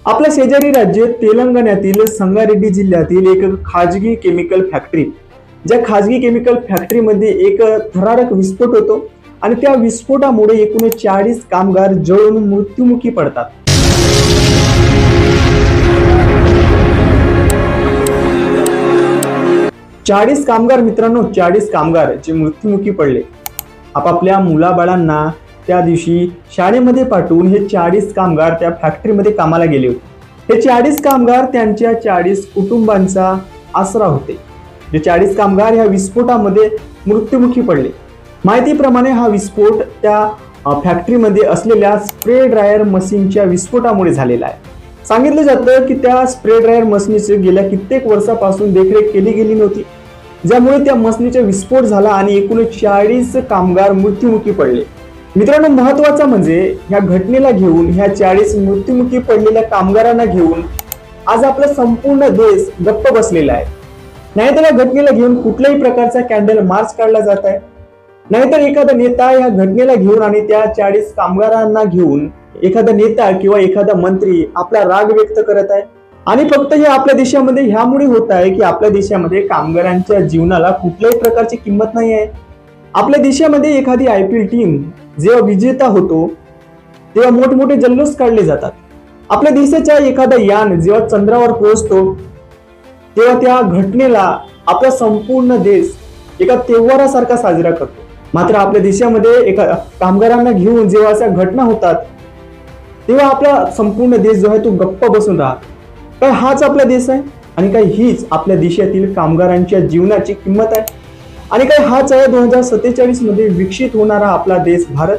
आपल्या शेजारी राज्य तेलंगणातील संगारेड्डी जिल्ह्यातील एक खाजगी केमिकल फॅक्टरी, ज्या खाजगी केमिकल फॅक्टरीमध्ये एक थरारक विस्फोट होतो आणि त्या विस्फोटामुळे एकूण 40 कामगार जळून मृत्युमुखी पडतात। 40 कामगार मित्रांनो, 40 कामगार जे मृत्युमुखी पडले। आपापल्या मुलाबाळांना त्या दिवशी शाळेमध्ये पाठवून हे 40 कामगार त्या फॅक्टरीमध्ये कामाला गेले होते। हे 40 कामगार त्यांच्या 40 कुटुंबांचा आसरा होते। जे 40 कामगार ह्या विस्फोटामध्ये मृत्युमुखी पडले। माहितीप्रमाणे हा विस्फोट त्या फॅक्टरीमध्ये असलेल्या स्प्रे ड्रायर मशीनच्या विस्फोटामुळे झालेला आहे। सांगितलं जातं की त्या स्प्रे ड्रायर मशीनची गेल्या कित्येक वर्षापासून देखरेख केली गेली नव्हती, ज्यामुळे त्या मशीनचा विस्फोट झाला आणि एकूण 40 कामगार मृत्युमुखी पडले। मित्रांनो, महत्त्वाचं म्हणजे ह्या घटनेला घेऊन, ह्या 40 मृत्युमुखी पडलेल्या कामगारांना घेऊन आज आपला संपूर्ण देश गप्प बसलेला आहे। नाहीतर या घटनेला घेऊन कुठल्याही प्रकारचा कॅन्डल मार्च काढला जात आहे, नाहीतर एखादा नेता या घटनेला घेऊन आणि त्या 40 कामगारांना घेऊन एखादा नेता किंवा एखादा मंत्री आपला राग व्यक्त करत आहे। आणि फक्त हे आपल्या देशामध्ये ह्यामुळे होत आहे की आपल्या देशामध्ये कामगारांच्या जीवनाला कुठल्याही प्रकारची किंमत नाही आहे। आपल्या देशामध्ये एखादी IPL टीम जेव्हा विजेता होतो तेव्हा मोठमोठे जल्लोष काढले जातात। आपल्या देशाचा एखादा यान जेव्हा चंद्रावर पोहोचतो तेव्हा त्या घटनेला आपला संपूर्ण देश एका त्योहारासारखा साजरा करतो। मात्र आपल्या देशामध्ये एका कामगारांना घेऊन जेव्हा अशा घटना होतात तेव्हा आपला संपूर्ण देश जो आहे तो गप्प बसून राहतो। काय हाच आपला देश आहे? आणि काय हीच आपल्या देशातील कामगारांच्या जीवनाची किंमत आहे? आणि काय हाच आहे 2047 मध्ये विकसित होणारा आपला देश भारत?